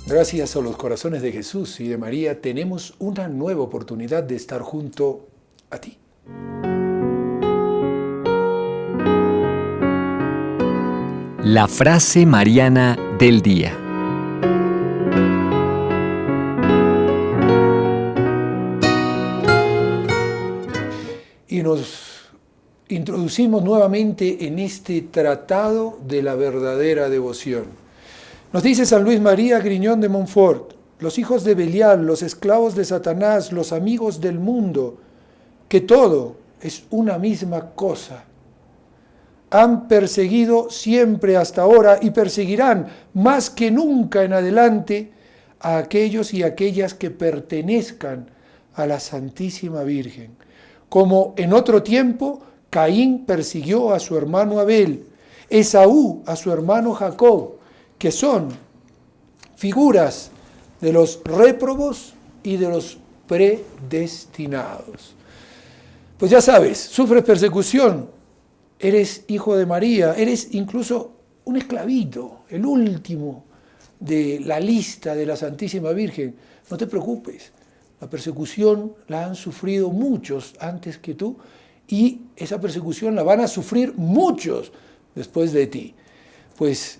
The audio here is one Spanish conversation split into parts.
Gracias a los corazones de Jesús y de María tenemos una nueva oportunidad de estar junto a ti. La frase mariana del día. Y nos introducimos nuevamente en este tratado de la verdadera devoción. Nos dice San Luis María Griñón de Montfort: los hijos de Belial, los esclavos de Satanás, los amigos del mundo, que todo es una misma cosa, han perseguido siempre hasta ahora y perseguirán más que nunca en adelante a aquellos y aquellas que pertenezcan a la Santísima Virgen. Como en otro tiempo, Caín persiguió a su hermano Abel, Esaú a su hermano Jacob, que son figuras de los réprobos y de los predestinados. Pues ya sabes, sufres persecución, eres hijo de María, eres incluso un esclavito, el último de la lista de la Santísima Virgen. No te preocupes, la persecución la han sufrido muchos antes que tú y esa persecución la van a sufrir muchos después de ti. Pues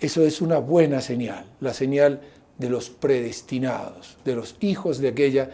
eso es una buena señal, la señal de los predestinados, de los hijos de aquella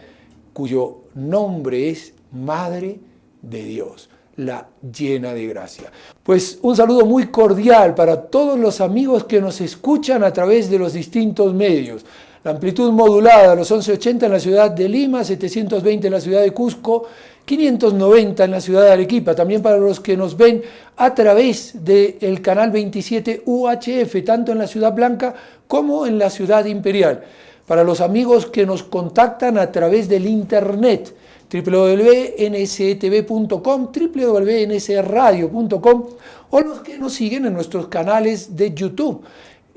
cuyo nombre es Madre de Dios, la llena de gracia. Pues un saludo muy cordial para todos los amigos que nos escuchan a través de los distintos medios. La amplitud modulada, los 1180 en la ciudad de Lima, 720 en la ciudad de Cusco, 590 en la ciudad de Arequipa. También para los que nos ven a través del canal 27 UHF, tanto en la Ciudad Blanca como en la Ciudad Imperial. Para los amigos que nos contactan a través del internet, www.nstv.com, www.nsradio.com, o los que nos siguen en nuestros canales de YouTube,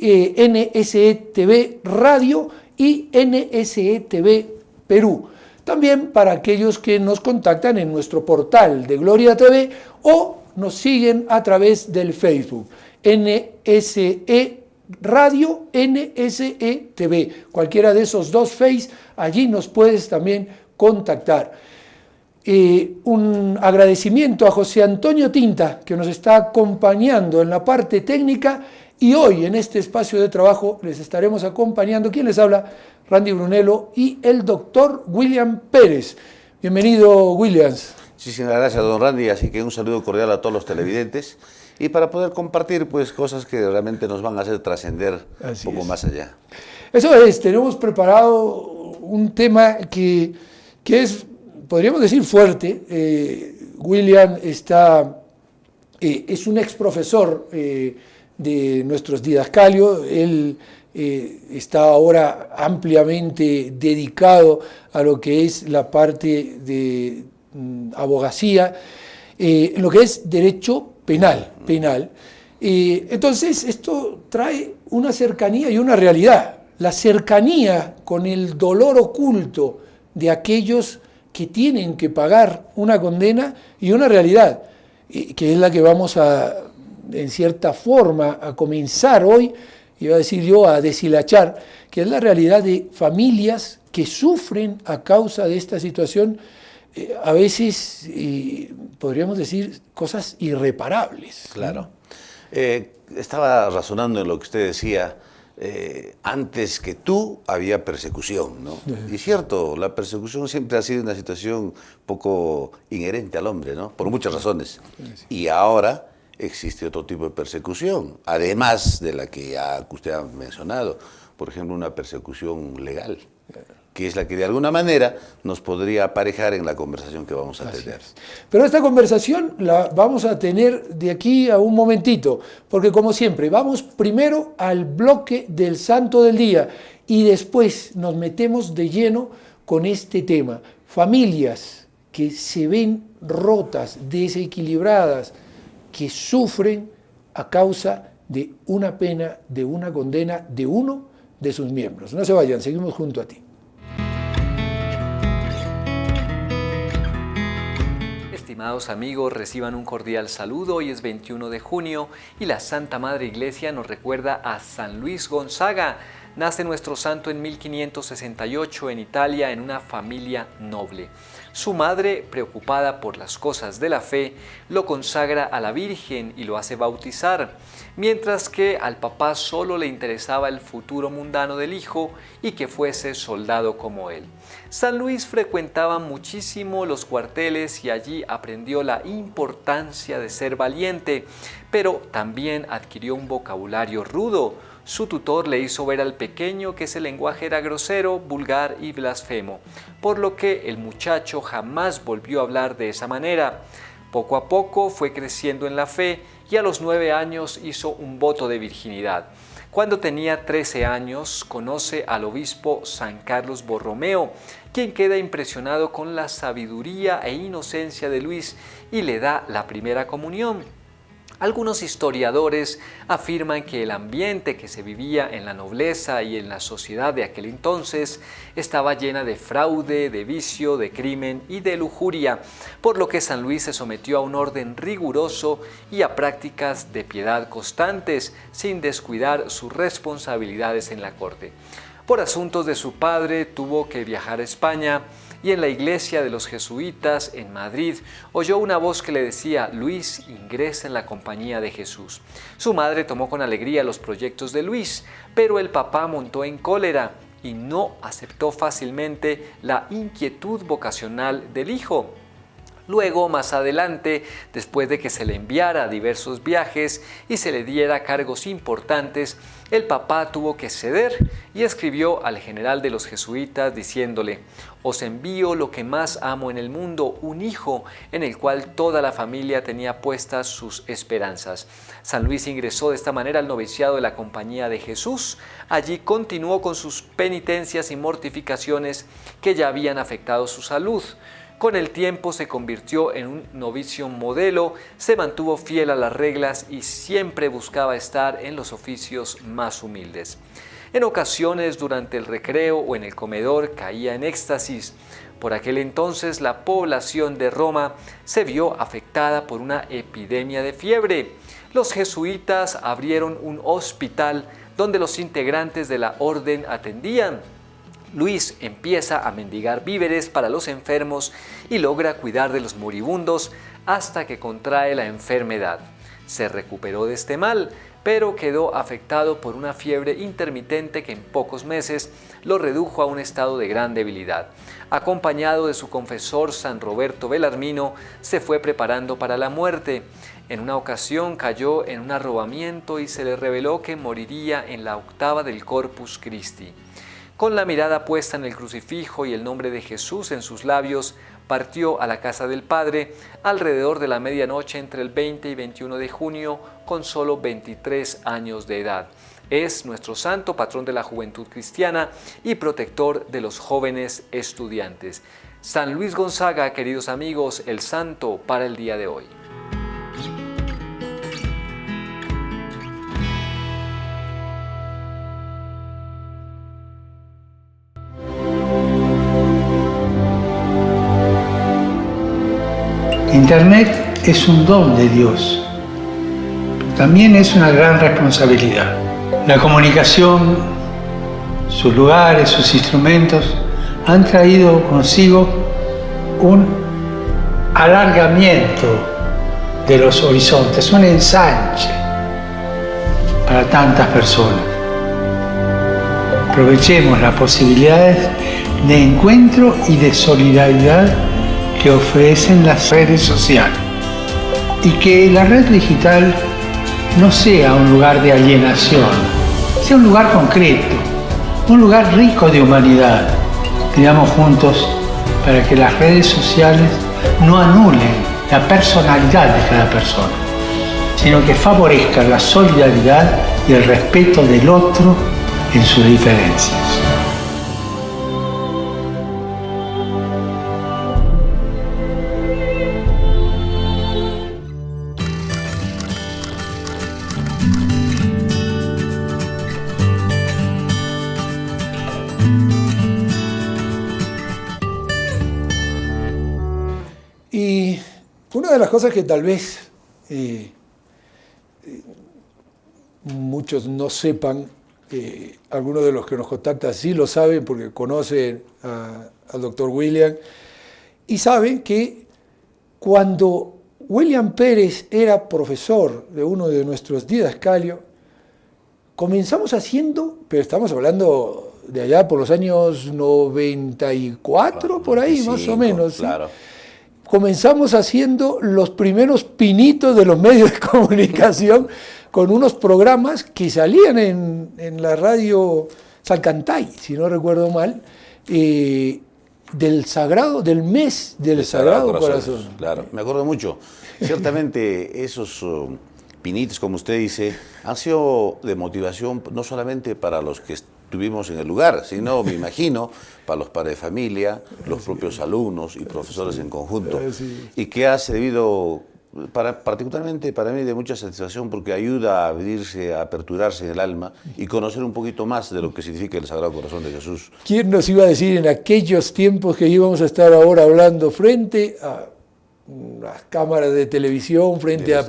NSE Radio y NSE Perú. También para aquellos que nos contactan en nuestro portal de Gloria TV o nos siguen a través del Facebook, NSE Radio, NSE TV. Cualquiera de esos dos Face, allí nos puedes también contactar. Un agradecimiento a José Antonio Tinta, que nos está acompañando en la parte técnica, y hoy en este espacio de trabajo les estaremos acompañando. ¿Quién les habla? Randy Brunello y el doctor William Pérez. Bienvenido, Williams. Muchísimas gracias, don Randy. Así que un saludo cordial a todos los televidentes y para poder compartir pues cosas que realmente nos van a hacer trascender un poco más allá. Eso es, tenemos preparado un tema que es, podríamos decir, fuerte. William es un ex profesor de nuestros didascalios. Él está ahora ampliamente dedicado a lo que es la parte de abogacía, en lo que es derecho penal. Entonces, esto trae una cercanía y una realidad. La cercanía con el dolor oculto de aquellos que tienen que pagar una condena y una realidad, que es la que vamos en cierta forma, a comenzar hoy, iba a decir yo, a deshilachar, que es la realidad de familias que sufren a causa de esta situación, a veces, podríamos decir, cosas irreparables. Claro. Estaba razonando en lo que usted decía. Antes que tú había persecución, ¿no? Y cierto, la persecución siempre ha sido una situación poco inherente al hombre, ¿no? Por muchas razones. Y ahora existe otro tipo de persecución, además de la que ya usted ha mencionado, por ejemplo, una persecución legal, que es la que de alguna manera nos podría aparejar en la conversación que vamos a tener. Pero esta conversación la vamos a tener de aquí a un momentito, porque como siempre, vamos primero al bloque del Santo del Día y después nos metemos de lleno con este tema. Familias que se ven rotas, desequilibradas, que sufren a causa de una pena, de una condena de uno de sus miembros. No se vayan, seguimos junto a ti. Estimados amigos, reciban un cordial saludo. Hoy es 21 de junio y la Santa Madre Iglesia nos recuerda a San Luis Gonzaga. Nace nuestro santo en 1568 en Italia en una familia noble. Su madre, preocupada por las cosas de la fe, lo consagra a la Virgen y lo hace bautizar, mientras que al papá solo le interesaba el futuro mundano del hijo y que fuese soldado como él. San Luis frecuentaba muchísimo los cuarteles y allí aprendió la importancia de ser valiente, pero también adquirió un vocabulario rudo. Su tutor le hizo ver al pequeño que ese lenguaje era grosero, vulgar y blasfemo, por lo que el muchacho jamás volvió a hablar de esa manera. Poco a poco fue creciendo en la fe y a los 9 años hizo un voto de virginidad. Cuando tenía 13 años, conoce al obispo San Carlos Borromeo, quien queda impresionado con la sabiduría e inocencia de Luis y le da la primera comunión. Algunos historiadores afirman que el ambiente que se vivía en la nobleza y en la sociedad de aquel entonces estaba llena de fraude, de vicio, de crimen y de lujuria, por lo que San Luis se sometió a un orden riguroso y a prácticas de piedad constantes, sin descuidar sus responsabilidades en la corte. Por asuntos de su padre tuvo que viajar a España, y en la iglesia de los jesuitas en Madrid oyó una voz que le decía: Luis, ingresa en la compañía de Jesús. Su madre tomó con alegría los proyectos de Luis, pero el papá montó en cólera y no aceptó fácilmente la inquietud vocacional del hijo. Luego, más adelante, después de que se le enviara a diversos viajes y se le diera cargos importantes, el papá tuvo que ceder y escribió al general de los jesuitas diciéndole: os envío lo que más amo en el mundo, un hijo en el cual toda la familia tenía puestas sus esperanzas. San Luis ingresó de esta manera al noviciado de la Compañía de Jesús. Allí continuó con sus penitencias y mortificaciones que ya habían afectado su salud. Con el tiempo se convirtió en un novicio modelo, se mantuvo fiel a las reglas y siempre buscaba estar en los oficios más humildes. En ocasiones, durante el recreo o en el comedor, caía en éxtasis. Por aquel entonces, la población de Roma se vio afectada por una epidemia de fiebre. Los jesuitas abrieron un hospital donde los integrantes de la orden atendían. Luis empieza a mendigar víveres para los enfermos y logra cuidar de los moribundos hasta que contrae la enfermedad. Se recuperó de este mal, pero quedó afectado por una fiebre intermitente que en pocos meses lo redujo a un estado de gran debilidad. Acompañado de su confesor San Roberto Belarmino, se fue preparando para la muerte. En una ocasión cayó en un arrobamiento y se le reveló que moriría en la octava del Corpus Christi. Con la mirada puesta en el crucifijo y el nombre de Jesús en sus labios, partió a la casa del Padre alrededor de la medianoche entre el 20 y 21 de junio con solo 23 años de edad. Es nuestro santo, patrón de la juventud cristiana y protector de los jóvenes estudiantes. San Luis Gonzaga, queridos amigos, el santo para el día de hoy. Internet es un don de Dios, pero también es una gran responsabilidad. La comunicación, sus lugares, sus instrumentos han traído consigo un alargamiento de los horizontes, un ensanche para tantas personas. Aprovechemos las posibilidades de encuentro y de solidaridad que ofrecen las redes sociales y que la red digital no sea un lugar de alienación, sea un lugar concreto, un lugar rico de humanidad. Pidamos juntos para que las redes sociales no anulen la personalidad de cada persona, sino que favorezcan la solidaridad y el respeto del otro en sus diferencias. una de las cosas que tal vez muchos no sepan, algunos de los que nos contactan sí lo saben porque conocen al doctor William, y saben que cuando William Pérez era profesor de uno de nuestros didascalios, comenzamos haciendo, pero estamos hablando de allá por los años 94, por ahí 95, más o menos. ¿sí? Claro. Comenzamos haciendo los primeros pinitos de los medios de comunicación con unos programas que salían en la radio Salcantay, si no recuerdo mal, del mes del Sagrado Corazón. Claro, me acuerdo mucho. Ciertamente esos pinitos, como usted dice, han sido de motivación no solamente para los que estuvimos en el lugar, sino, me imagino, para los padres de familia, los propios alumnos y profesores en conjunto, y que ha servido particularmente para mí de mucha satisfacción porque ayuda a abrirse, a aperturarse en el alma y conocer un poquito más de lo que significa el Sagrado Corazón de Jesús. ¿Quién nos iba a decir en aquellos tiempos que íbamos a estar ahora hablando frente a las cámaras de televisión, frente a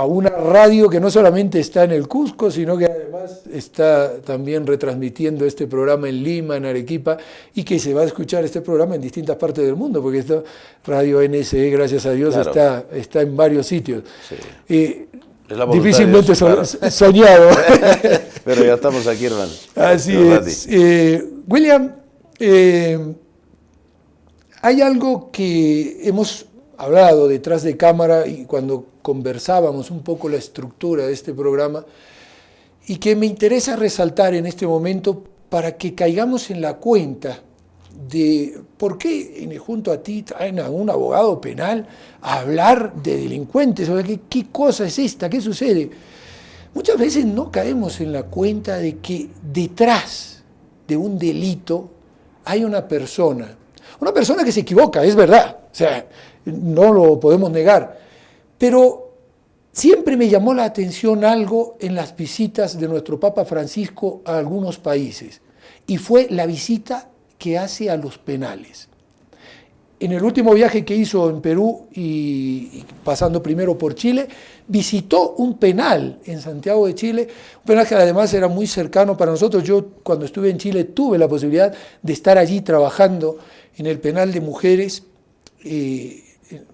una radio que no solamente está en el Cusco, sino que además está también retransmitiendo este programa en Lima, en Arequipa, y que se va a escuchar este programa en distintas partes del mundo, porque esta Radio NSE, gracias a Dios, claro, está en varios sitios. Sí. Difícilmente soñado. Pero ya estamos aquí, hermano. Así es. William, hay algo que hemos hablado detrás de cámara y cuando conversábamos un poco la estructura de este programa y que me interesa resaltar en este momento para que caigamos en la cuenta de por qué junto a ti traen a un abogado penal a hablar de delincuentes, o sea, ¿qué cosa es esta? ¿Qué sucede? Muchas veces no caemos en la cuenta de que detrás de un delito hay una persona que se equivoca, es verdad, o sea, no lo podemos negar, pero siempre me llamó la atención algo en las visitas de nuestro Papa Francisco a algunos países, y fue la visita que hace a los penales. En el último viaje que hizo en Perú y pasando primero por Chile, visitó un penal en Santiago de Chile, un penal que además era muy cercano para nosotros. Yo cuando estuve en Chile tuve la posibilidad de estar allí trabajando en el penal de mujeres. En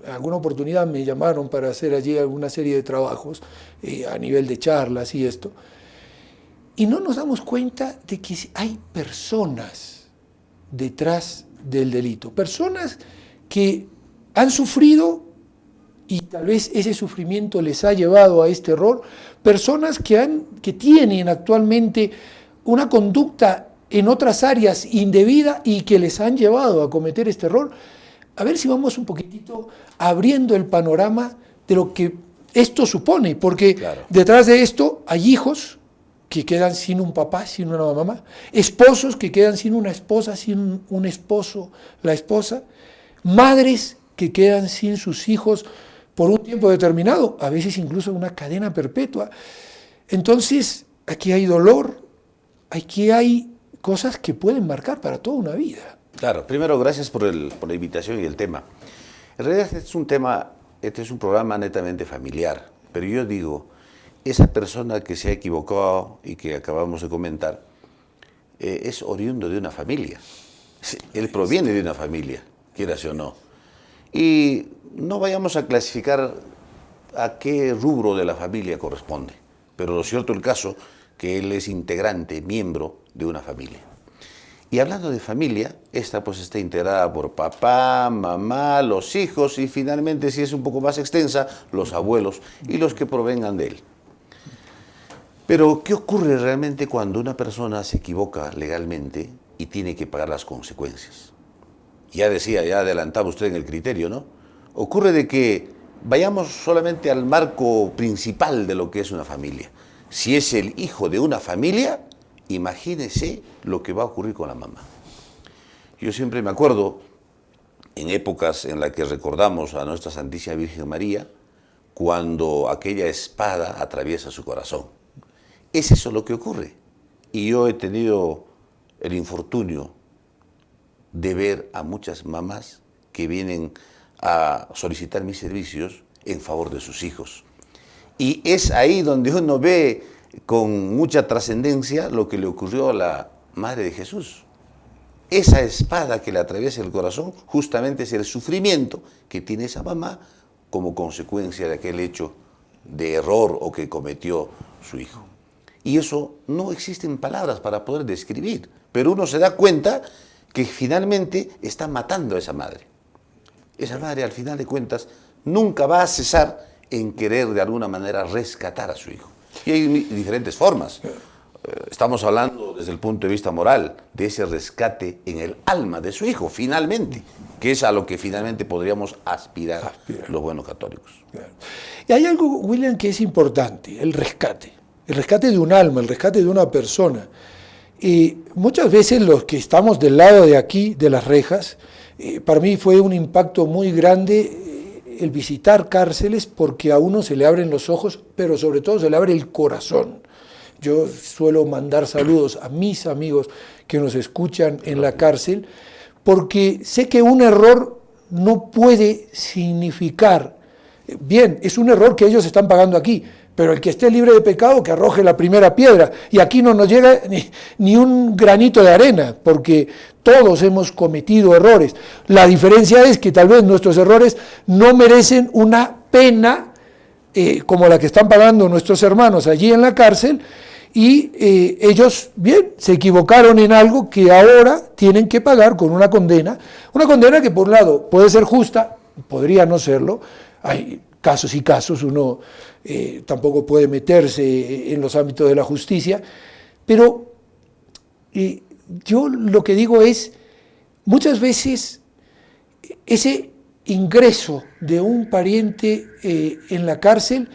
alguna oportunidad me llamaron para hacer allí alguna serie de trabajos a nivel de charlas y esto. Y no nos damos cuenta de que hay personas detrás del delito, personas que han sufrido y tal vez ese sufrimiento les ha llevado a este error, personas que tienen actualmente una conducta en otras áreas indebida y que les han llevado a cometer este error. A ver si vamos un poquitito abriendo el panorama de lo que esto supone, porque claro, detrás de esto hay hijos que quedan sin un papá, sin una mamá, esposos que quedan sin una esposa, sin un esposo, la esposa, madres que quedan sin sus hijos por un tiempo determinado, a veces incluso una cadena perpetua. Entonces, aquí hay dolor, aquí hay cosas que pueden marcar para toda una vida. Claro, primero gracias por la invitación y el tema. En realidad este es un programa netamente familiar, pero yo digo, esa persona que se ha equivocado y que acabamos de comentar, es oriundo de una familia. Él proviene de una familia, quieras o no. Y no vayamos a clasificar a qué rubro de la familia corresponde, pero lo cierto el caso que él es integrante, miembro de una familia. Y hablando de familia, esta pues está integrada por papá, mamá, los hijos y finalmente, si es un poco más extensa, los abuelos y los que provengan de él. Pero, ¿qué ocurre realmente cuando una persona se equivoca legalmente y tiene que pagar las consecuencias? Ya adelantaba usted en el criterio, ¿no? Ocurre de que vayamos solamente al marco principal de lo que es una familia. Si es el hijo de una familia, imagínese lo que va a ocurrir con la mamá. Yo siempre me acuerdo, en épocas en las que recordamos a nuestra Santísima Virgen María, cuando aquella espada atraviesa su corazón. Es eso lo que ocurre. Y yo he tenido el infortunio de ver a muchas mamás que vienen a solicitar mis servicios en favor de sus hijos. Y es ahí donde uno ve con mucha trascendencia lo que le ocurrió a la Madre de Jesús. Esa espada que le atraviesa el corazón justamente es el sufrimiento que tiene esa mamá como consecuencia de aquel hecho de error o que cometió su hijo. Y eso no existen palabras para poder describir, pero uno se da cuenta que finalmente está matando a esa madre. Esa madre, al final de cuentas, nunca va a cesar en querer de alguna manera rescatar a su hijo. Y hay diferentes formas. Estamos hablando desde el punto de vista moral de ese rescate en el alma de su hijo, finalmente, que es a lo que finalmente podríamos aspirar. Los buenos católicos. Claro. Y hay algo, William, que es importante, el rescate de un alma, el rescate de una persona. Y muchas veces los que estamos del lado de aquí, de las rejas, para mí fue un impacto muy grande el visitar cárceles, porque a uno se le abren los ojos, pero sobre todo se le abre el corazón. Yo suelo mandar saludos a mis amigos que nos escuchan en la cárcel, porque sé que un error no puede significar, bien, es un error que ellos están pagando aquí, pero el que esté libre de pecado que arroje la primera piedra, y aquí no nos llega ni un granito de arena, porque todos hemos cometido errores. La diferencia es que tal vez nuestros errores no merecen una pena como la que están pagando nuestros hermanos allí en la cárcel, y ellos, bien, se equivocaron en algo que ahora tienen que pagar con una condena que por un lado puede ser justa, podría no serlo, hay casos y casos, uno tampoco puede meterse en los ámbitos de la justicia, pero yo lo que digo es, muchas veces ese ingreso de un pariente en la cárcel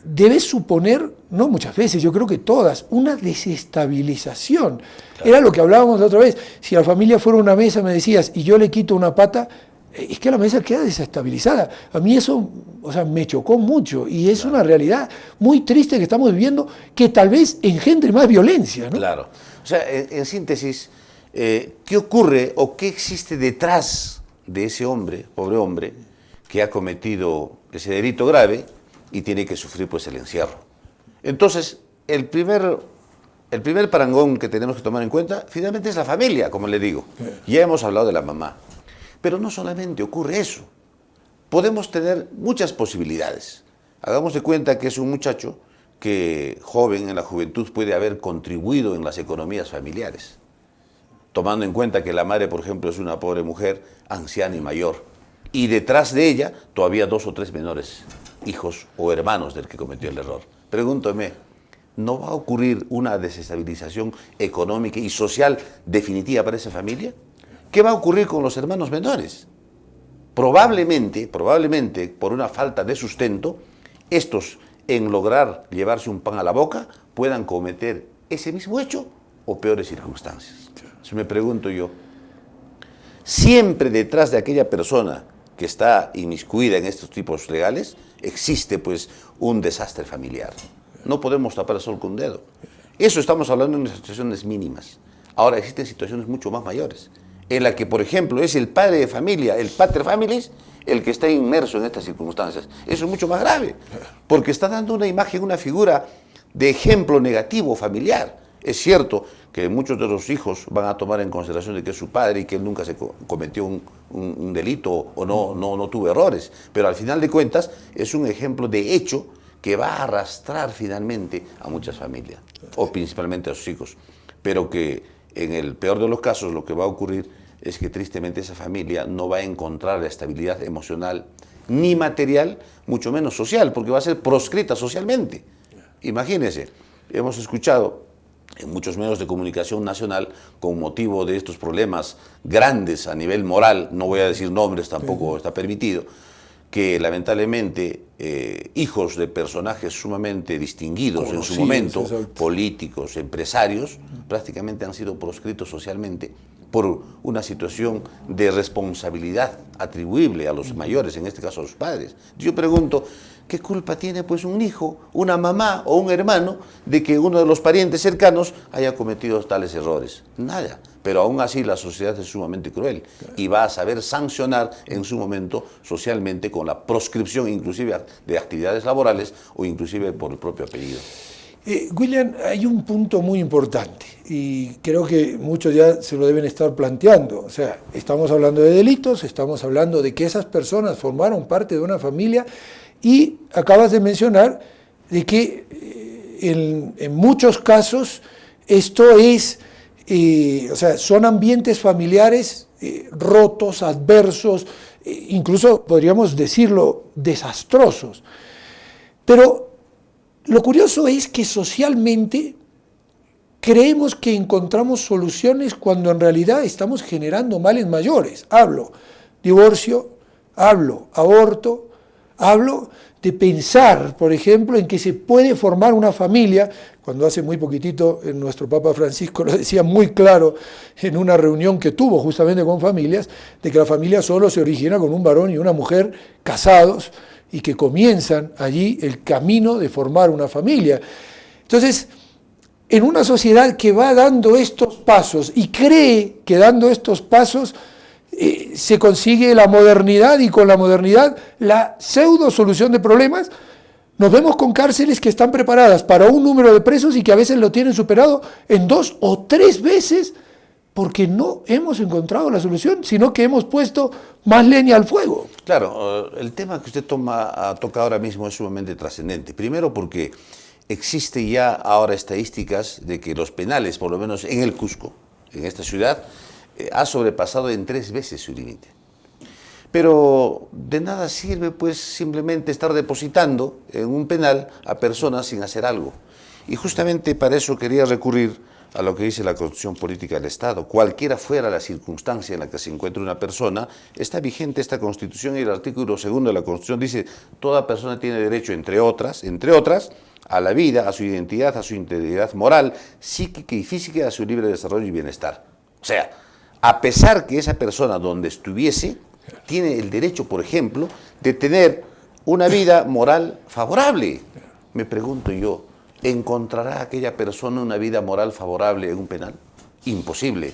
debe suponer, no muchas veces, yo creo que todas, una desestabilización. Claro. Era lo que hablábamos la otra vez. Si la familia fuera una mesa, me decías, y yo le quito una pata, es que la mesa queda desestabilizada. A mí eso, o sea, me chocó mucho, y es una realidad muy triste que estamos viviendo, que tal vez engendre más violencia, ¿no? Claro. O sea, en síntesis, ¿qué ocurre o qué existe detrás de ese hombre, pobre hombre, que ha cometido ese delito grave y tiene que sufrir pues el encierro? Entonces, el primer parangón que tenemos que tomar en cuenta, finalmente es la familia, como le digo. Ya hemos hablado de la mamá. Pero no solamente ocurre eso. Podemos tener muchas posibilidades. Hagamos de cuenta que es un muchacho que, joven, en la juventud, puede haber contribuido en las economías familiares. Tomando en cuenta que la madre, por ejemplo, es una pobre mujer, anciana y mayor. Y detrás de ella, todavía 2 o 3 menores, hijos o hermanos del que cometió el error. Pregúntame, ¿no va a ocurrir una desestabilización económica y social definitiva para esa familia? ¿Qué va a ocurrir con los hermanos menores? Probablemente, por una falta de sustento, estos, en lograr llevarse un pan a la boca, puedan cometer ese mismo hecho o peores circunstancias. Entonces me pregunto yo, siempre detrás de aquella persona que está inmiscuida en estos tipos legales, existe pues un desastre familiar. No podemos tapar el sol con un dedo. Eso estamos hablando de situaciones mínimas. Ahora existen situaciones mucho más mayores, en la que, por ejemplo, es el padre de familia, el pater familias, el que está inmerso en estas circunstancias. Eso es mucho más grave, porque está dando una imagen, una figura de ejemplo negativo familiar. Es cierto que muchos de los hijos van a tomar en consideración de que es su padre y que él nunca se cometió un delito o no tuvo errores, pero al final de cuentas es un ejemplo de hecho que va a arrastrar finalmente a muchas familias, o principalmente a sus hijos, pero que en el peor de los casos lo que va a ocurrir es que tristemente esa familia no va a encontrar la estabilidad emocional ni material, mucho menos social, porque va a ser proscrita socialmente. Imagínense, hemos escuchado en muchos medios de comunicación nacional, con motivo de estos problemas grandes a nivel moral, no voy a decir nombres, tampoco está permitido, que lamentablemente hijos de personajes sumamente distinguidos en su momento, políticos, empresarios, prácticamente han sido proscritos socialmente por una situación de responsabilidad atribuible a los mayores, en este caso a los padres. Yo pregunto, ¿qué culpa tiene pues un hijo, una mamá o un hermano de que uno de los parientes cercanos haya cometido tales errores? Nada. Pero aún así la sociedad es sumamente cruel y va a saber sancionar en su momento socialmente con la proscripción inclusive de actividades laborales o inclusive por el propio apellido. William, hay un punto muy importante y creo que muchos ya se lo deben estar planteando. O sea, estamos hablando de delitos, estamos hablando de que esas personas formaron parte de una familia y acabas de mencionar de que en muchos casos esto es, o sea, son ambientes familiares rotos, adversos, incluso podríamos decirlo desastrosos. Pero lo curioso es que socialmente creemos que encontramos soluciones cuando en realidad estamos generando males mayores. Hablo divorcio, hablo aborto, hablo de pensar, por ejemplo, en que se puede formar una familia, cuando hace muy poquitito nuestro Papa Francisco lo decía muy claro en una reunión que tuvo justamente con familias, de que la familia solo se origina con un varón y una mujer casados, y que comienzan allí el camino de formar una familia. Entonces, en una sociedad que va dando estos pasos y cree que dando estos pasos se consigue la modernidad y con la modernidad la pseudo solución de problemas, nos vemos con cárceles que están preparadas para un número de presos y que a veces lo tienen superado en 2 o 3 veces porque no hemos encontrado la solución, sino que hemos puesto más leña al fuego. Claro, el tema que usted toca ahora mismo es sumamente trascendente. Primero porque existe ya ahora estadísticas de que los penales, por lo menos en el Cusco, en esta ciudad, ha sobrepasado en 3 veces su límite. Pero de nada sirve pues simplemente estar depositando en un penal a personas sin hacer algo. Y justamente para eso quería recurrir a lo que dice la Constitución Política del Estado. Cualquiera fuera la circunstancia en la que se encuentre una persona, está vigente esta Constitución y el artículo 2 de la Constitución dice: toda persona tiene derecho, entre otras, a la vida, a su identidad, a su integridad moral, psíquica y física, a su libre desarrollo y bienestar. O sea, a pesar que esa persona donde estuviese tiene el derecho, por ejemplo, de tener una vida moral favorable. Me pregunto yo, ¿encontrará aquella persona una vida moral favorable en un penal? Imposible.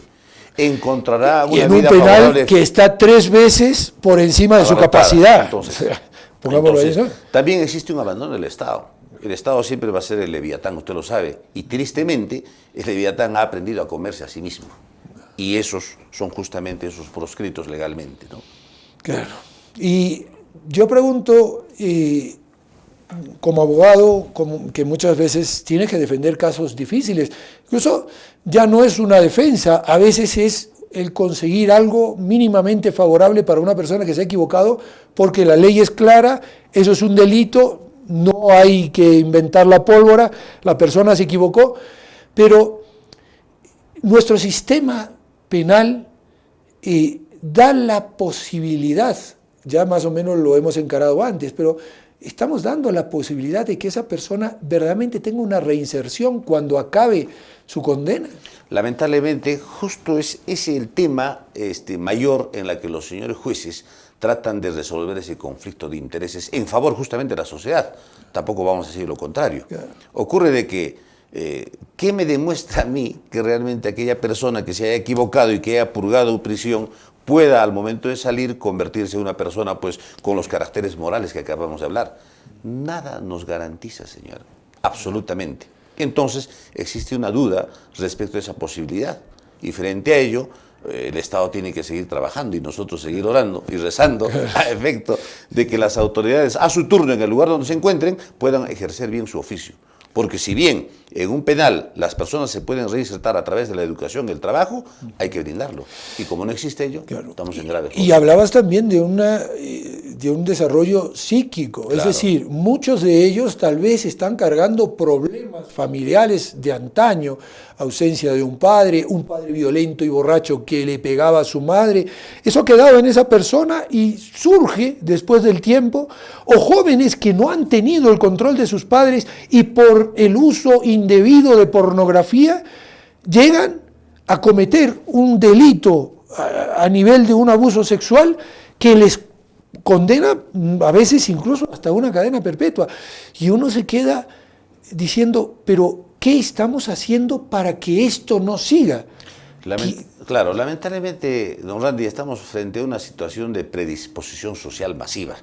¿Encontrará una en un vida penal favorable que está 3 veces por encima de su capacidad? Entonces, Pongámoslo ahí, ¿no? también existe un abandono del Estado. El Estado siempre va a ser el leviatán, usted lo sabe. Y tristemente, el leviatán ha aprendido a comerse a sí mismo. Y esos son justamente esos proscritos legalmente, ¿no? Claro. Y yo pregunto, como abogado, que muchas veces tiene que defender casos difíciles, incluso ya no es una defensa, a veces es el conseguir algo mínimamente favorable para una persona que se ha equivocado, porque la ley es clara, eso es un delito, no hay que inventar la pólvora, la persona se equivocó, pero nuestro sistema penal da la posibilidad, ya más o menos lo hemos encarado antes, pero estamos dando la posibilidad de que esa persona verdaderamente tenga una reinserción cuando acabe su condena. Lamentablemente, justo es ese el tema mayor en la que los señores jueces tratan de resolver ese conflicto de intereses en favor justamente de la sociedad. Tampoco vamos a decir lo contrario. Claro. Ocurre de que, ¿qué me demuestra a mí que realmente aquella persona que se haya equivocado y que haya purgado prisión pueda al momento de salir convertirse en una persona pues con los caracteres morales que acabamos de hablar? Nada nos garantiza, señor, absolutamente. Entonces existe una duda respecto a esa posibilidad y frente a ello el Estado tiene que seguir trabajando y nosotros seguir orando y rezando a efecto de que las autoridades a su turno en el lugar donde se encuentren puedan ejercer bien su oficio. Porque si bien en un penal las personas se pueden reinsertar a través de la educación y el trabajo, hay que brindarlo. Y como no existe ello, claro, estamos en graves problemas. Y hablabas también de un desarrollo psíquico. Claro. Es decir, muchos de ellos tal vez están cargando problemas familiares de antaño, ausencia de un padre violento y borracho que le pegaba a su madre. Eso ha quedado en esa persona y surge después del tiempo, o jóvenes que no han tenido el control de sus padres y por el uso indebido de pornografía llegan a cometer un delito a nivel de un abuso sexual que les condena a veces incluso hasta una cadena perpetua. Y uno se queda diciendo, pero ¿qué estamos haciendo para que esto no siga? Claro, lamentablemente, don Randy, estamos frente a una situación de predisposición social masiva.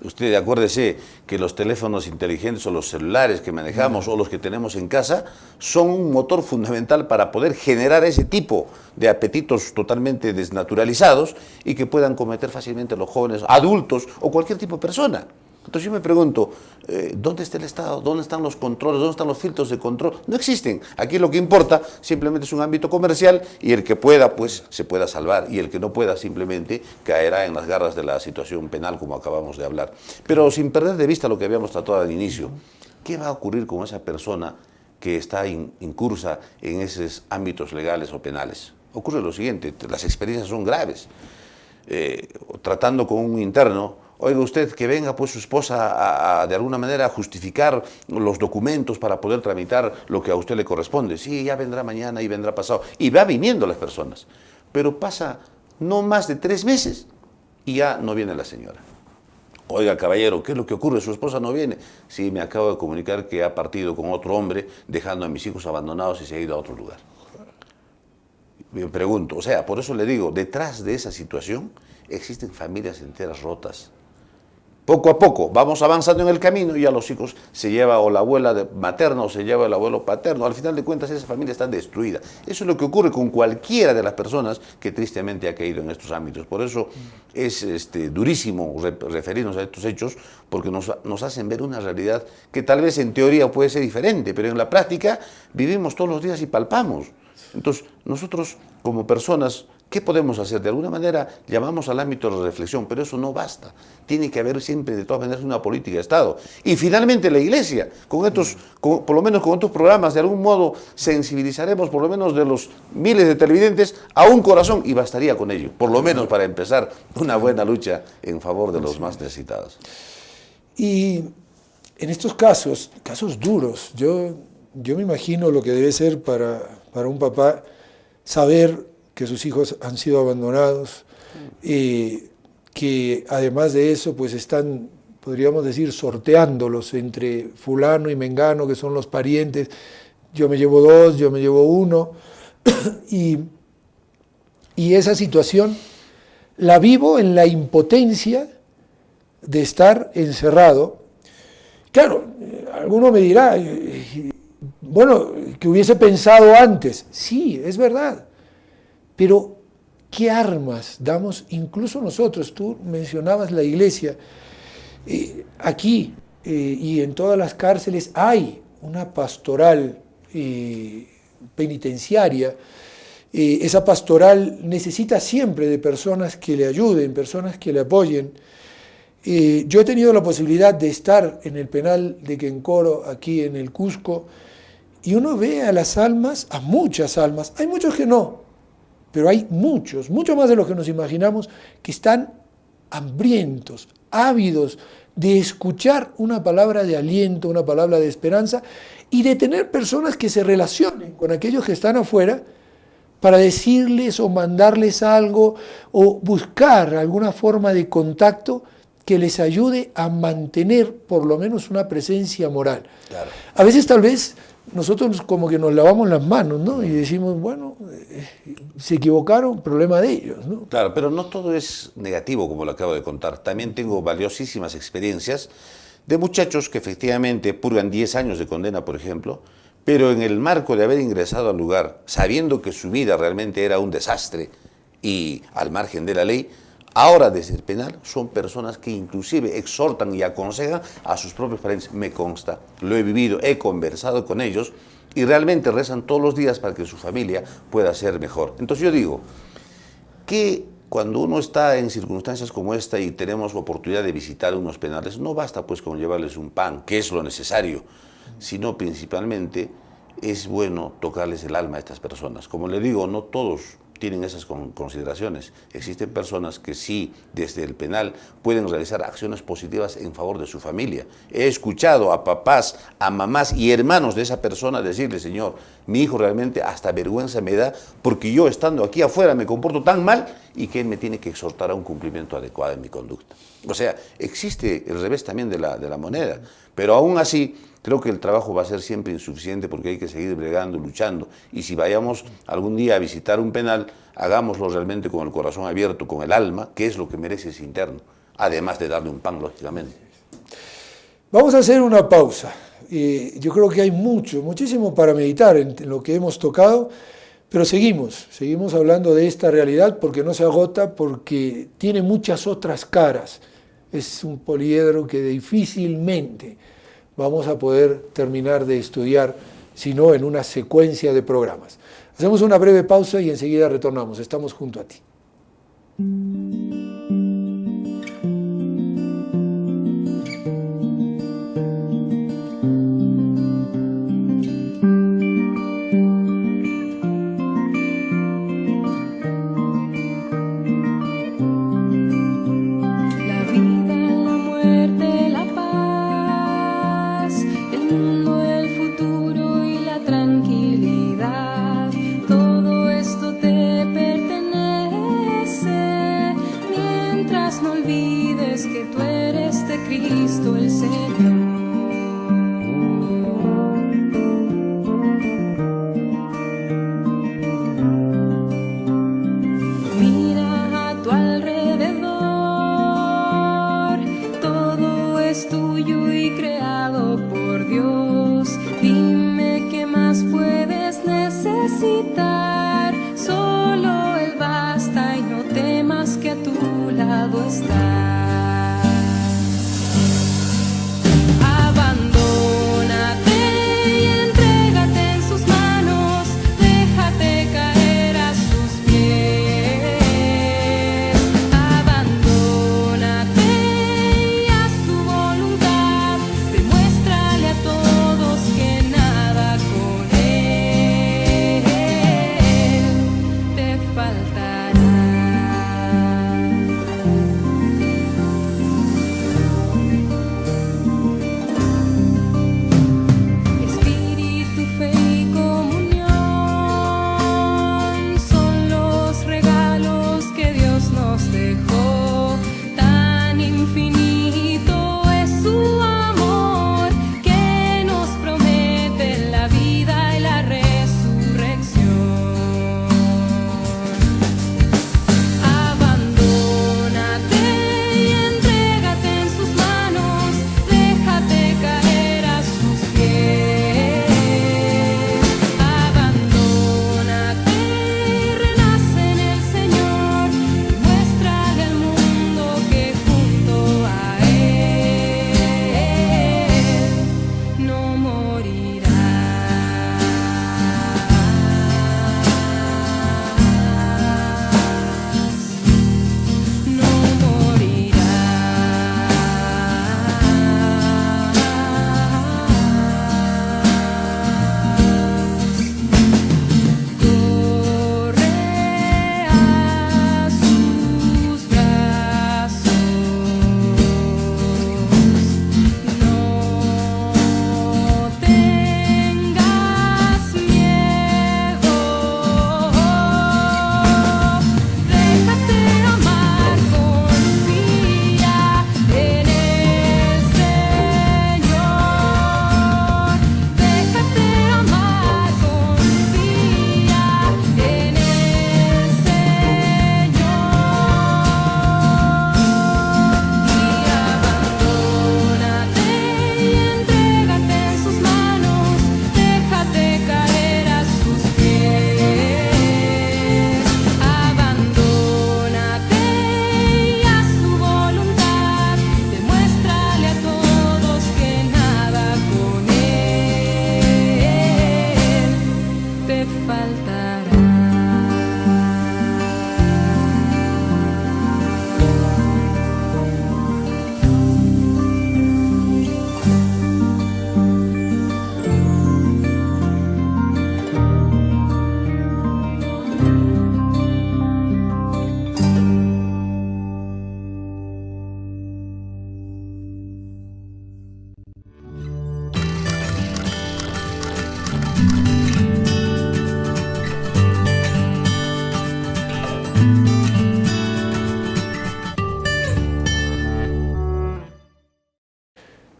Usted acuérdese que los teléfonos inteligentes o los celulares que manejamos o los que tenemos en casa son un motor fundamental para poder generar ese tipo de apetitos totalmente desnaturalizados y que puedan cometer fácilmente los jóvenes, adultos o cualquier tipo de persona. Entonces yo me pregunto, ¿dónde está el Estado? ¿Dónde están los controles? ¿Dónde están los filtros de control? No existen. Aquí lo que importa simplemente es un ámbito comercial y el que pueda, pues, se pueda salvar. Y el que no pueda, simplemente caerá en las garras de la situación penal, como acabamos de hablar. Pero sin perder de vista lo que habíamos tratado al inicio, ¿qué va a ocurrir con esa persona que está incursa en esos ámbitos legales o penales? Ocurre lo siguiente, las experiencias son graves. Tratando con un interno, oiga usted, que venga pues su esposa de alguna manera a justificar los documentos para poder tramitar lo que a usted le corresponde. Sí, ya vendrá mañana y vendrá pasado. Y va viniendo las personas. Pero pasa no más de 3 meses y ya no viene la señora. Oiga, caballero, ¿qué es lo que ocurre? ¿Su esposa no viene? Sí, me acabo de comunicar que ha partido con otro hombre, dejando a mis hijos abandonados y se ha ido a otro lugar. Me pregunto, o sea, por eso le digo, detrás de esa situación existen familias enteras rotas. Poco a poco vamos avanzando en el camino y a los hijos se lleva o la abuela materna o se lleva el abuelo paterno. Al final de cuentas esa familia está destruida. Eso es lo que ocurre con cualquiera de las personas que tristemente ha caído en estos ámbitos. Por eso es durísimo referirnos a estos hechos, porque nos hacen ver una realidad que tal vez en teoría puede ser diferente, pero en la práctica vivimos todos los días y palpamos. Entonces nosotros como personas, ¿qué podemos hacer? De alguna manera llamamos al ámbito de reflexión, pero eso no basta. Tiene que haber siempre, de todas maneras, una política de Estado. Y finalmente la Iglesia, por lo menos con estos programas, de algún modo sensibilizaremos, por lo menos de los miles de televidentes, a un corazón, y bastaría con ello, por lo menos para empezar una buena lucha en favor de los más necesitados. Y en estos casos duros, yo me imagino lo que debe ser para un papá saber que sus hijos han sido abandonados, que además de eso pues están, podríamos decir, sorteándolos entre fulano y mengano, que son los parientes. Yo me llevo 2, yo me llevo 1, y esa situación la vivo en la impotencia de estar encerrado. Claro, alguno me dirá, bueno, que hubiese pensado antes. Sí, es verdad. Pero, ¿qué armas damos incluso nosotros? Tú mencionabas la Iglesia. Aquí y en todas las cárceles hay una pastoral penitenciaria. Esa pastoral necesita siempre de personas que le ayuden, personas que le apoyen. Yo he tenido la posibilidad de estar en el penal de Quencoro, aquí en el Cusco, y uno ve a las almas, a muchas almas, hay muchos que no, pero hay muchos, mucho más de lo que nos imaginamos, que están hambrientos, ávidos de escuchar una palabra de aliento, una palabra de esperanza, y de tener personas que se relacionen con aquellos que están afuera para decirles o mandarles algo o buscar alguna forma de contacto que les ayude a mantener por lo menos una presencia moral. Claro. A veces tal vez nosotros como que nos lavamos las manos, ¿no? Y decimos, bueno, se equivocaron, problema de ellos, ¿no? Claro, pero no todo es negativo, como lo acabo de contar. También tengo valiosísimas experiencias de muchachos que efectivamente purgan 10 años de condena, por ejemplo, pero en el marco de haber ingresado al lugar, sabiendo que su vida realmente era un desastre y al margen de la ley, ahora desde el penal son personas que inclusive exhortan y aconsejan a sus propios parientes. Me consta, lo he vivido, he conversado con ellos y realmente rezan todos los días para que su familia pueda ser mejor. Entonces yo digo que cuando uno está en circunstancias como esta y tenemos oportunidad de visitar unos penales, no basta pues con llevarles un pan, que es lo necesario, sino principalmente es bueno tocarles el alma a estas personas. Como le digo, no todos tienen esas consideraciones. Existen personas que sí, desde el penal, pueden realizar acciones positivas en favor de su familia. He escuchado a papás, a mamás y hermanos de esa persona decirle: Señor, mi hijo realmente hasta vergüenza me da porque yo estando aquí afuera me comporto tan mal y que él me tiene que exhortar a un cumplimiento adecuado en mi conducta. O sea, existe el revés también de la moneda, pero aún así creo que el trabajo va a ser siempre insuficiente porque hay que seguir bregando, luchando. Y si vayamos algún día a visitar un penal, hagámoslo realmente con el corazón abierto, con el alma, que es lo que merece ese interno, además de darle un pan, lógicamente. Vamos a hacer una pausa. Yo creo que hay muchísimo para meditar en lo que hemos tocado, pero seguimos hablando de esta realidad porque no se agota, porque tiene muchas otras caras. Es un poliedro que difícilmente vamos a poder terminar de estudiar, sino en una secuencia de programas. Hacemos una breve pausa y enseguida retornamos. Estamos junto a ti.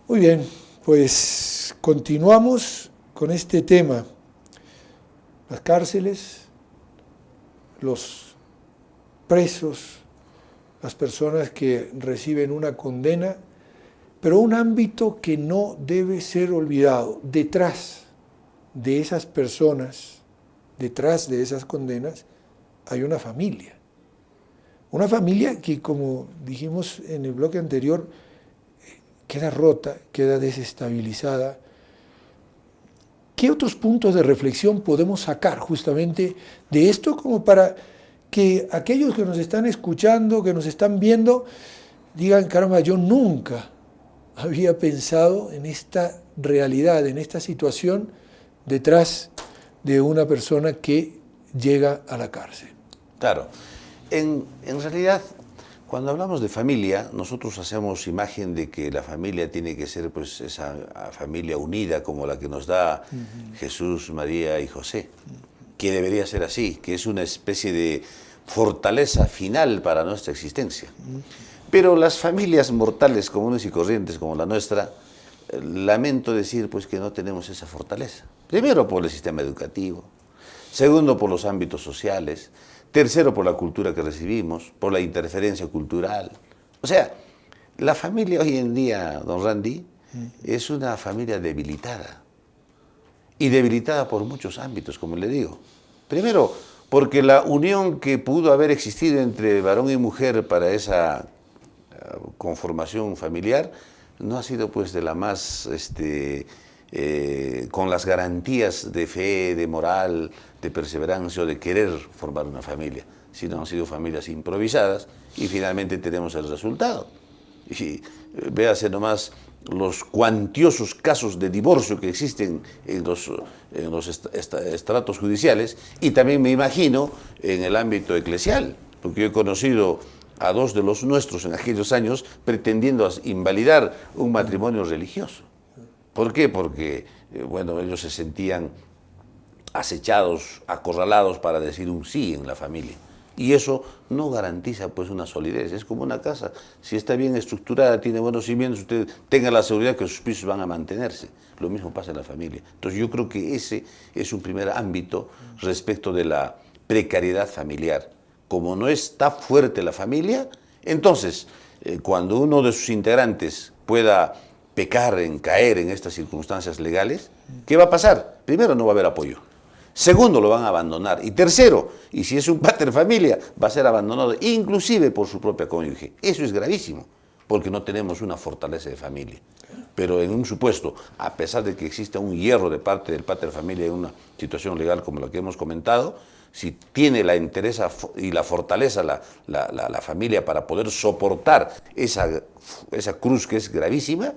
Muy bien, pues continuamos con este tema. Las cárceles, los presos, las personas que reciben una condena, pero un ámbito que no debe ser olvidado. Detrás de esas personas, detrás de esas condenas, hay una familia. Una familia que, como dijimos en el bloque anterior, queda rota, queda desestabilizada. ¿Qué otros puntos de reflexión podemos sacar justamente de esto como para que aquellos que nos están escuchando, que nos están viendo, digan, caramba, yo nunca había pensado en esta realidad, en esta situación detrás de una persona que llega a la cárcel? Claro. En realidad, cuando hablamos de familia, nosotros hacemos imagen de que la familia tiene que ser pues esa familia unida como la que nos da Jesús, María y José, que debería ser así, que es una especie de fortaleza final para nuestra existencia. Pero las familias mortales comunes y corrientes como la nuestra, lamento decir pues que no tenemos esa fortaleza. Primero por el sistema educativo, segundo por los ámbitos sociales, tercero por la cultura que recibimos, por la interferencia cultural. O sea, la familia hoy en día, don Randy, es una familia debilitada. Y debilitada por muchos ámbitos, como le digo. Primero, porque la unión que pudo haber existido entre varón y mujer para esa conformación familiar no ha sido pues de la más, con las garantías de fe, de moral, de perseverancia o de querer formar una familia, sino han sido familias improvisadas y finalmente tenemos el resultado. Y véase nomás los cuantiosos casos de divorcio que existen en los estratos judiciales y también me imagino en el ámbito eclesial, porque yo he conocido a dos de los nuestros en aquellos años pretendiendo invalidar un matrimonio religioso. ¿Por qué? Porque, bueno, ellos se sentían acechados, acorralados para decir un sí en la familia. Y eso no garantiza pues una solidez, es como una casa. Si está bien estructurada, tiene buenos cimientos, usted tenga la seguridad que sus pisos van a mantenerse. Lo mismo pasa en la familia. Entonces yo creo que ese es un primer ámbito respecto de la precariedad familiar. Como no está fuerte la familia, entonces cuando uno de sus integrantes pueda pecar, caer en estas circunstancias legales, ¿qué va a pasar? Primero, no va a haber apoyo. Segundo, lo van a abandonar. Y tercero, y si es un pater familia, va a ser abandonado inclusive por su propia cónyuge. Eso es gravísimo, porque no tenemos una fortaleza de familia. Pero en un supuesto, a pesar de que exista un hierro de parte del pater familia en una situación legal como la que hemos comentado, si tiene la entereza y la fortaleza la familia para poder soportar esa cruz que es gravísima,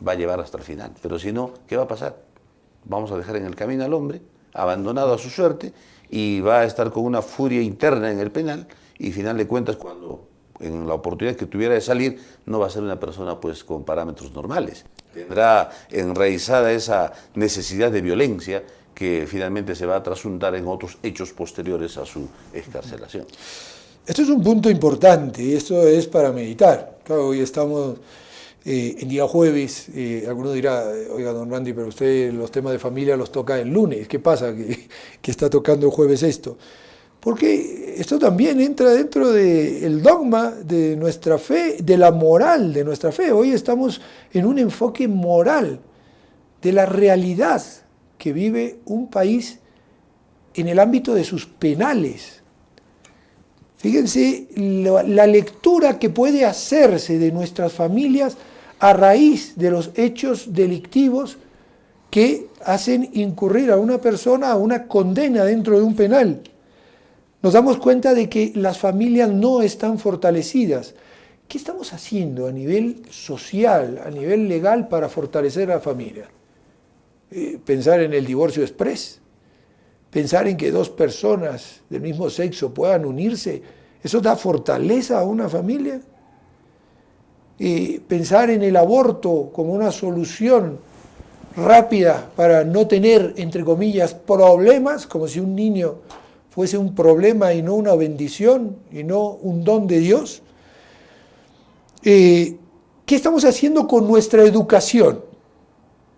va a llevar hasta el final. Pero si no, ¿qué va a pasar? Vamos a dejar en el camino al hombre, abandonado a su suerte, y va a estar con una furia interna en el penal, y final de cuentas, cuando en la oportunidad que tuviera de salir, no va a ser una persona pues con parámetros normales. Tendrá enraizada esa necesidad de violencia que finalmente se va a trasuntar en otros hechos posteriores a su excarcelación. Esto es un punto importante y esto es para meditar. Claro, hoy estamos en día jueves, alguno dirá, oiga, don Randy, pero usted los temas de familia los toca el lunes, ¿qué pasa que está tocando el jueves esto? Porque esto también entra dentro del dogma de nuestra fe, de la moral de nuestra fe. Hoy estamos en un enfoque moral de la realidad que vive un país en el ámbito de sus penales. Fíjense la lectura que puede hacerse de nuestras familias a raíz de los hechos delictivos que hacen incurrir a una persona a una condena dentro de un penal. Nos damos cuenta de que las familias no están fortalecidas. ¿Qué estamos haciendo a nivel social, a nivel legal para fortalecer a la familia? Pensar en el divorcio exprés, pensar en que dos personas del mismo sexo puedan unirse, ¿eso da fortaleza a una familia? Pensar en el aborto como una solución rápida para no tener, entre comillas, problemas, como si un niño fuese un problema y no una bendición, y no un don de Dios. ¿Qué estamos haciendo con nuestra educación?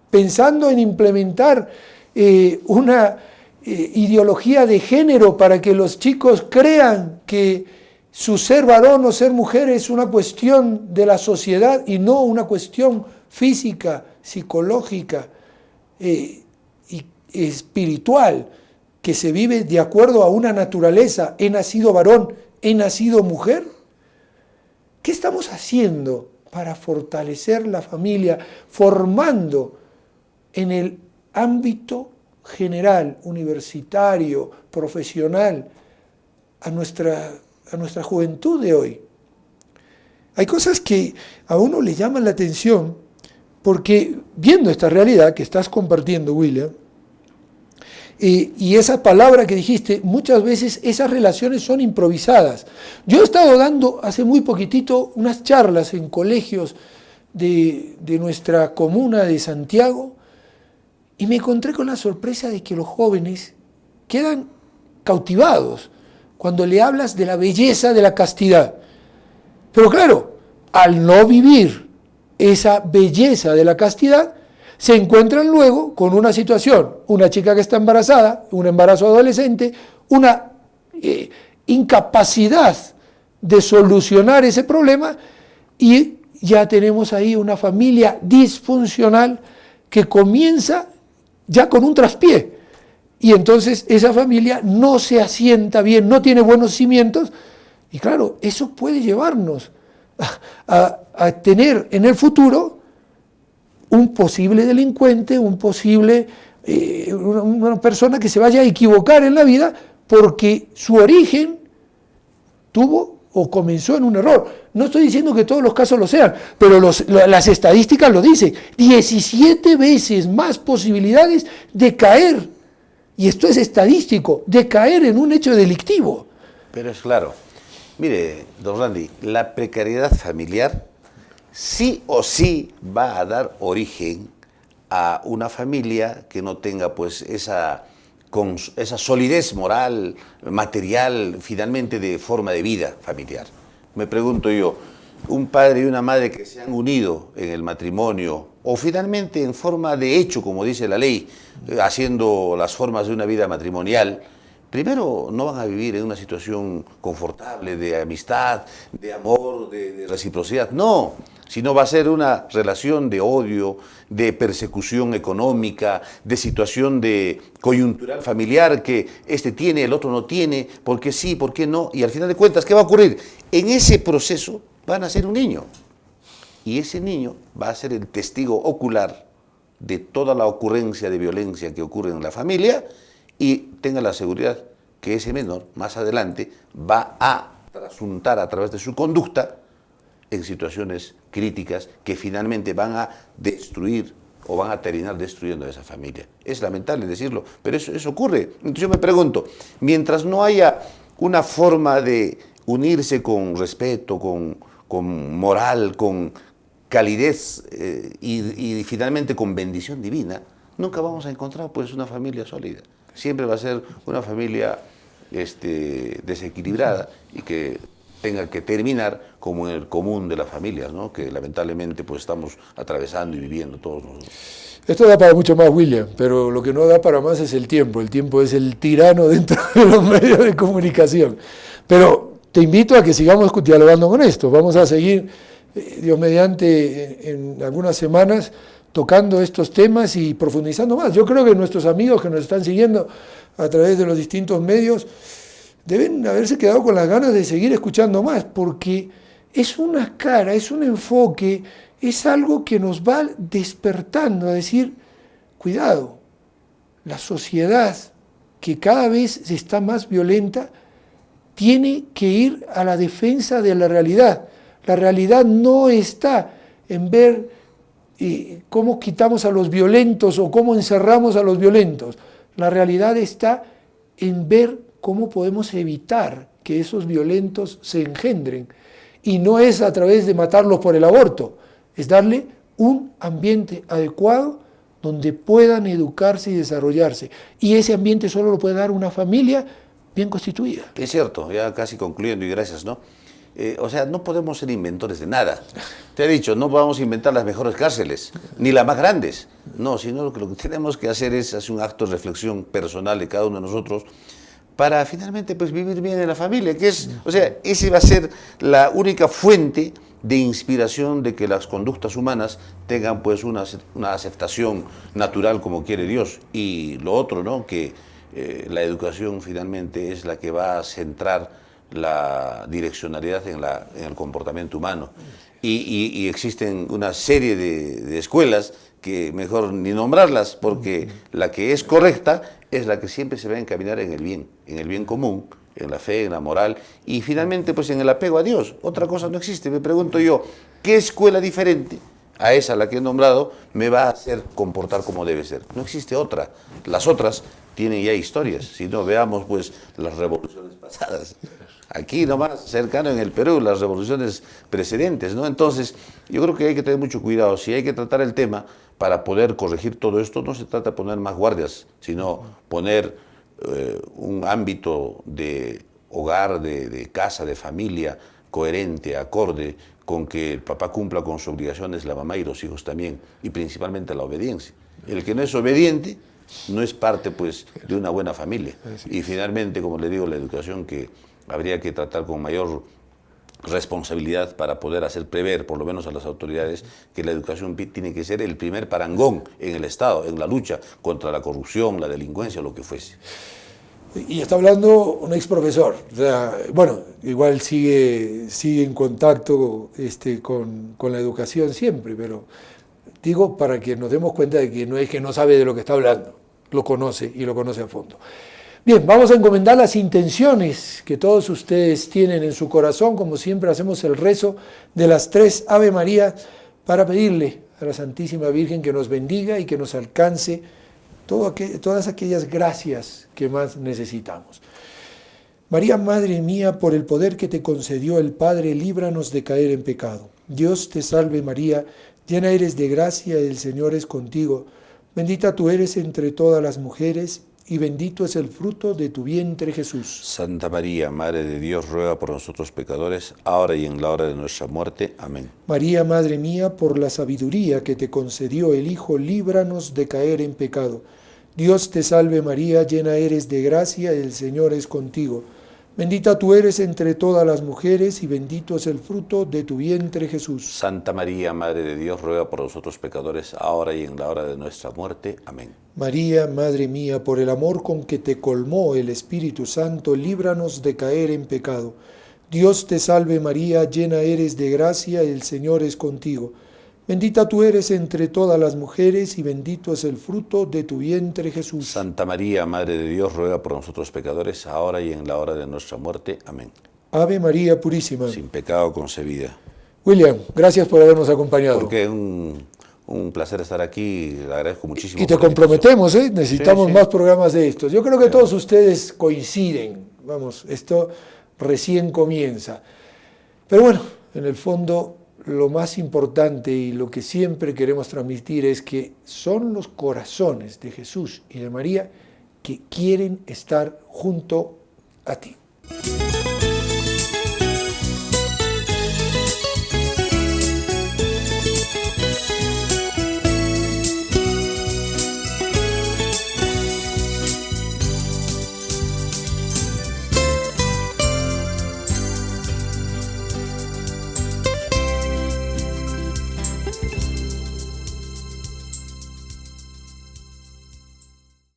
Pensando en implementar una ideología de género para que los chicos crean que su ser varón o ser mujer es una cuestión de la sociedad y no una cuestión física, psicológica y espiritual, que se vive de acuerdo a una naturaleza. He nacido varón, he nacido mujer. ¿Qué estamos haciendo para fortalecer la familia, formando en el ámbito general, universitario, profesional, a nuestra juventud de hoy? Hay cosas que a uno le llaman la atención, porque viendo esta realidad que estás compartiendo, William, y esa palabra que dijiste, muchas veces esas relaciones son improvisadas. Yo he estado dando hace muy poquitito unas charlas en colegios de nuestra comuna de Santiago, y me encontré con la sorpresa de que los jóvenes quedan cautivados cuando le hablas de la belleza de la castidad. Pero claro, al no vivir esa belleza de la castidad, se encuentran luego con una situación, una chica que está embarazada, un embarazo adolescente, una incapacidad de solucionar ese problema, y ya tenemos ahí una familia disfuncional que comienza ya con un traspié, y entonces esa familia no se asienta bien, no tiene buenos cimientos, y claro, eso puede llevarnos a tener en el futuro un posible delincuente, una persona que se vaya a equivocar en la vida porque su origen tuvo o comenzó en un error. No estoy diciendo que todos los casos lo sean, pero las estadísticas lo dicen. 17 veces más posibilidades de caer, y esto es estadístico, de caer en un hecho delictivo. Pero es claro. Mire, don Randy, la precariedad familiar sí o sí va a dar origen a una familia que no tenga pues esa solidez moral, material, finalmente de forma de vida familiar. Me pregunto yo, un padre y una madre que se han unido en el matrimonio, o finalmente en forma de hecho, como dice la ley, haciendo las formas de una vida matrimonial, primero no van a vivir en una situación confortable de amistad, de amor, de reciprocidad, no, sino va a ser una relación de odio, de persecución económica, de situación de coyuntural familiar que este tiene, el otro no tiene, por qué sí, por qué no, y al final de cuentas, ¿qué va a ocurrir? En ese proceso va a nacer un niño, y ese niño va a ser el testigo ocular de toda la ocurrencia de violencia que ocurre en la familia, y tenga la seguridad que ese menor más adelante va a trasuntar a través de su conducta en situaciones críticas que finalmente van a destruir o van a terminar destruyendo a esa familia. Es lamentable decirlo, pero eso ocurre. Entonces yo me pregunto, mientras no haya una forma de unirse con respeto, con moral, con calidez y finalmente con bendición divina, nunca vamos a encontrar pues una familia sólida. Siempre va a ser una familia desequilibrada y que tenga que terminar como en el común de las familias, ¿no? Que lamentablemente pues estamos atravesando y viviendo todos nosotros. Esto da para mucho más, William, pero lo que no da para más es el tiempo. El tiempo es el tirano dentro de los medios de comunicación. Pero te invito a que sigamos dialogando con esto. Vamos a seguir, Dios mediante, en algunas semanas tocando estos temas y profundizando más. Yo creo que nuestros amigos que nos están siguiendo a través de los distintos medios deben haberse quedado con las ganas de seguir escuchando más, porque es una cara, es un enfoque, es algo que nos va despertando a decir, cuidado, la sociedad que cada vez está más violenta tiene que ir a la defensa de la realidad. La realidad no está en ver cómo quitamos a los violentos o cómo encerramos a los violentos. La realidad está en ver cómo podemos evitar que esos violentos se engendren. Y no es a través de matarlos por el aborto, es darle un ambiente adecuado donde puedan educarse y desarrollarse. Y ese ambiente solo lo puede dar una familia bien constituida. Es cierto, ya casi concluyendo y gracias, ¿no? o sea, no podemos ser inventores de nada. Te he dicho, no vamos a inventar las mejores cárceles, ni las más grandes. No, sino lo que tenemos que hacer es hacer un acto de reflexión personal de cada uno de nosotros para finalmente pues vivir bien en la familia, que es, o sea, esa va a ser la única fuente de inspiración de que las conductas humanas tengan pues una aceptación natural como quiere Dios. Y lo otro, ¿no? Que la educación finalmente es la que va a centrar la direccionalidad en el comportamiento humano. Y existen una serie de escuelas que mejor ni nombrarlas, porque la que es correcta es la que siempre se va a encaminar en el bien común, en la fe, en la moral y finalmente pues en el apego a Dios. Otra cosa no existe. Me pregunto yo, ¿qué escuela diferente a esa, la que he nombrado, me va a hacer comportar como debe ser? No existe otra. Las otras tienen ya historias. Si no, veamos pues las revoluciones pasadas. Aquí nomás, cercano en el Perú, las revoluciones precedentes, ¿no? Entonces, yo creo que hay que tener mucho cuidado. Si hay que tratar el tema para poder corregir todo esto, no se trata de poner más guardias, sino poner un ámbito de hogar, de casa, de familia, coherente, acorde, con que el papá cumpla con sus obligaciones, la mamá y los hijos también, y principalmente la obediencia. El que no es obediente no es parte pues de una buena familia. Y finalmente, como le digo, la educación que habría que tratar con mayor responsabilidad para poder hacer prever, por lo menos a las autoridades, que la educación tiene que ser el primer parangón en el Estado, en la lucha contra la corrupción, la delincuencia, lo que fuese. Y está hablando un ex profesor, o sea, bueno, igual sigue en contacto con la educación siempre, pero digo para que nos demos cuenta de que no es que no sabe de lo que está hablando, lo conoce y lo conoce a fondo. Bien, vamos a encomendar las intenciones que todos ustedes tienen en su corazón, como siempre hacemos el rezo de las 3 Ave María para pedirle a la Santísima Virgen que nos bendiga y que nos alcance todas aquellas gracias que más necesitamos. María, Madre mía, por el poder que te concedió el Padre, líbranos de caer en pecado. Dios te salve María, llena eres de gracia, el Señor es contigo. Bendita tú eres entre todas las mujeres, y bendito es el fruto de tu vientre, Jesús. Santa María, Madre de Dios, ruega por nosotros pecadores, ahora y en la hora de nuestra muerte. Amén. María, Madre mía, por la sabiduría que te concedió el Hijo, líbranos de caer en pecado. Dios te salve María, llena eres de gracia, el Señor es contigo. Bendita tú eres entre todas las mujeres, y bendito es el fruto de tu vientre, Jesús. Santa María, Madre de Dios, ruega por nosotros pecadores, ahora y en la hora de nuestra muerte. Amén. María, Madre mía, por el amor con que te colmó el Espíritu Santo, líbranos de caer en pecado. Dios te salve María, llena eres de gracia, el Señor es contigo. Bendita tú eres entre todas las mujeres, y bendito es el fruto de tu vientre, Jesús. Santa María, Madre de Dios, ruega por nosotros pecadores, ahora y en la hora de nuestra muerte. Amén. Ave María Purísima. Sin pecado concebida. William, gracias por habernos acompañado. Porque un placer estar aquí, le agradezco muchísimo. Y te comprometemos, necesitamos más programas de estos. Yo creo que todos ustedes coinciden, vamos, esto recién comienza. Pero bueno, en el fondo lo más importante y lo que siempre queremos transmitir es que son los corazones de Jesús y de María que quieren estar junto a ti.